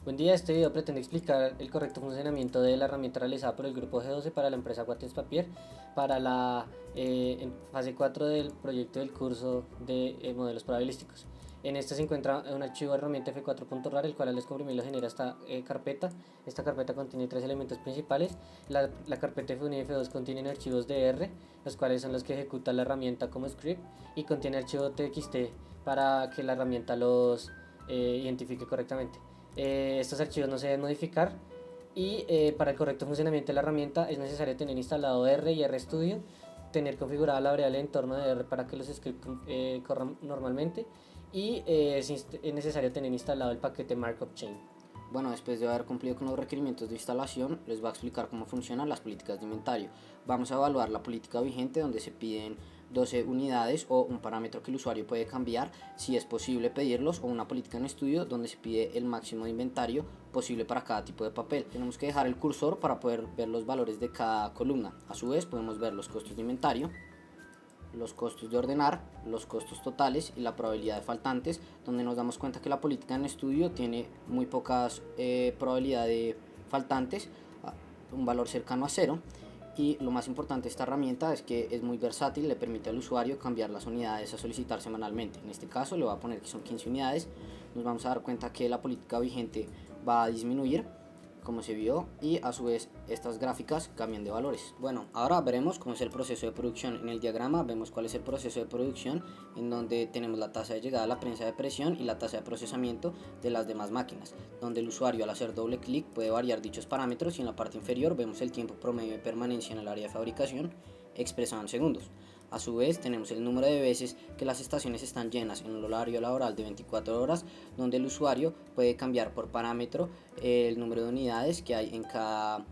Buen día, este video pretende explicar el correcto funcionamiento de la herramienta realizada por el grupo G12 para la empresa Wattens Papier para la en fase 4 del proyecto del curso de modelos probabilísticos. En este se encuentra un archivo de herramienta f4.rar, el cual al descomprimirlo genera esta carpeta. Esta carpeta contiene tres elementos principales. La carpeta F1 y F2 contienen archivos de R, los cuales son los que ejecuta la herramienta como script, y contiene archivos txt para que la herramienta los identifique correctamente. Estos archivos no se deben modificar y para el correcto funcionamiento de la herramienta es necesario tener instalado R y RStudio, tener configurada la variable de entorno de R para que los scripts corran normalmente y es necesario tener instalado el paquete Markup Chain. Bueno, después de haber cumplido con los requerimientos de instalación, les voy a explicar cómo funcionan las políticas de inventario. Vamos a evaluar la política vigente, donde se piden 12 unidades o un parámetro que el usuario puede cambiar si es posible pedirlos, o una política en estudio donde se pide el máximo de inventario posible para cada tipo de papel. Tenemos que dejar el cursor para poder ver los valores de cada columna. A su vez podemos ver los costos de inventario, los costos de ordenar, los costos totales y la probabilidad de faltantes, donde nos damos cuenta que la política en estudio tiene muy pocas probabilidad de faltantes, un valor cercano a cero. Y lo más importante de esta herramienta es que es muy versátil, le permite al usuario cambiar las unidades a solicitar semanalmente. En este caso le voy a poner que son 15 unidades. Nos vamos a dar cuenta que la política vigente va a disminuir, como se vio, y a su vez estas gráficas cambian de valores. Bueno, ahora veremos cómo es el proceso de producción. En el diagrama vemos cuál es el proceso de producción, en donde tenemos la tasa de llegada a la prensa de presión y la tasa de procesamiento de las demás máquinas, donde el usuario al hacer doble clic puede variar dichos parámetros, y en la parte inferior vemos el tiempo promedio de permanencia en el área de fabricación expresado en segundos. A su vez tenemos el número de veces que las estaciones están llenas en el horario laboral de 24 horas, donde el usuario puede cambiar por parámetro el número de unidades que hay en cada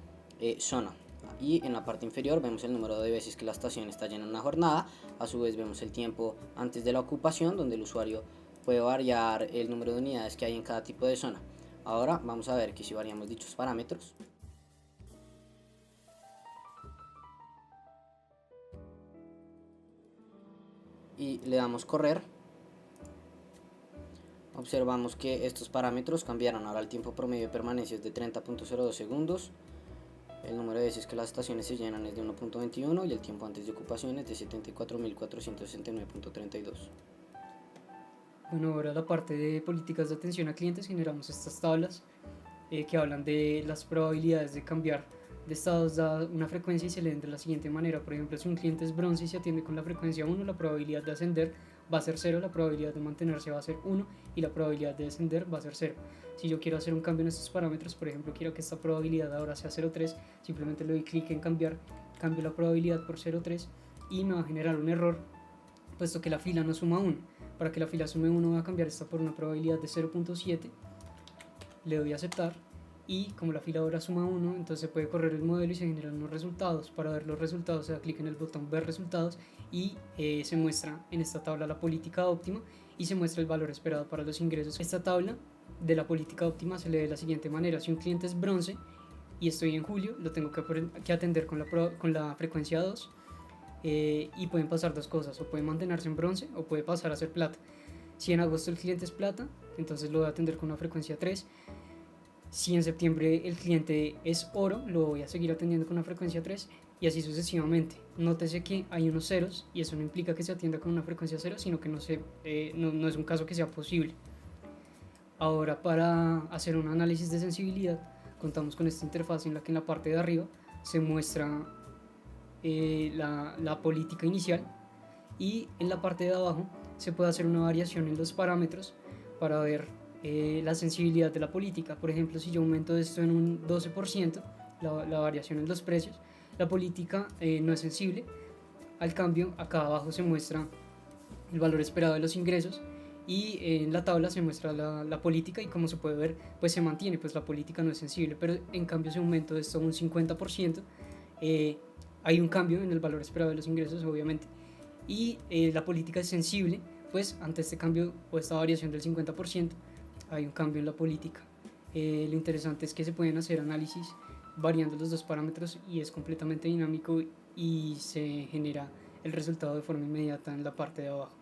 zona. Y en la parte inferior vemos el número de veces que la estación está llena en una jornada. A su vez vemos el tiempo antes de la ocupación, donde el usuario puede variar el número de unidades que hay en cada tipo de zona. Ahora vamos a ver que si variamos dichos parámetros, y le damos correr, observamos que estos parámetros cambiaron. Ahora el tiempo promedio de permanencia es de 30.02 segundos, el número de veces que las estaciones se llenan es de 1.21 y el tiempo antes de ocupación es de 74.469.32. Bueno, ahora la parte de políticas de atención a clientes, generamos estas tablas que hablan de las probabilidades de cambiar de estados dada una frecuencia, y se leen de la siguiente manera. Por ejemplo, si un cliente es bronce y se atiende con la frecuencia 1, la probabilidad de ascender va a ser 0, la probabilidad de mantenerse va a ser 1 y la probabilidad de descender va a ser 0. Si yo quiero hacer un cambio en estos parámetros, por ejemplo, quiero que esta probabilidad ahora sea 0,3, simplemente le doy clic en cambiar, cambio la probabilidad por 0,3 y me va a generar un error, puesto que la fila no suma 1. Para que la fila sume 1 voy a cambiar esta por una probabilidad de 0,7, le doy a aceptar, y como la fila ahora suma 1, entonces se puede correr el modelo y se generan unos resultados. Para ver los resultados se da clic en el botón ver resultados y se muestra en esta tabla la política óptima y se muestra el valor esperado para los ingresos. Esta tabla de la política óptima se lee de la siguiente manera: si un cliente es bronce y estoy en julio, lo tengo que atender con la frecuencia 2, y pueden pasar dos cosas: o puede mantenerse en bronce o puede pasar a ser plata. Si en agosto el cliente es plata, entonces lo voy a atender con una frecuencia 3. Si en septiembre el cliente es oro, lo voy a seguir atendiendo con una frecuencia 3, y así sucesivamente. Nótese que hay unos ceros y eso no implica que se atienda con una frecuencia 0, sino que no es un caso que sea posible. Ahora, para hacer un análisis de sensibilidad, contamos con esta interfaz en la que en la parte de arriba se muestra la política inicial, y en la parte de abajo se puede hacer una variación en los parámetros para ver la sensibilidad de la política. Por ejemplo, si yo aumento esto en un 12%, la variación en los precios, la política no es sensible. Al cambio, acá abajo se muestra el valor esperado de los ingresos, y en la tabla se muestra la política, y como se puede ver, pues se mantiene, pues la política no es sensible. Pero en cambio, si aumento esto a un 50%, hay un cambio en el valor esperado de los ingresos, obviamente, y la política es sensible, pues ante este cambio o esta variación del 50% hay un cambio en la política. Lo interesante es que se pueden hacer análisis variando los dos parámetros y es completamente dinámico, y se genera el resultado de forma inmediata en la parte de abajo.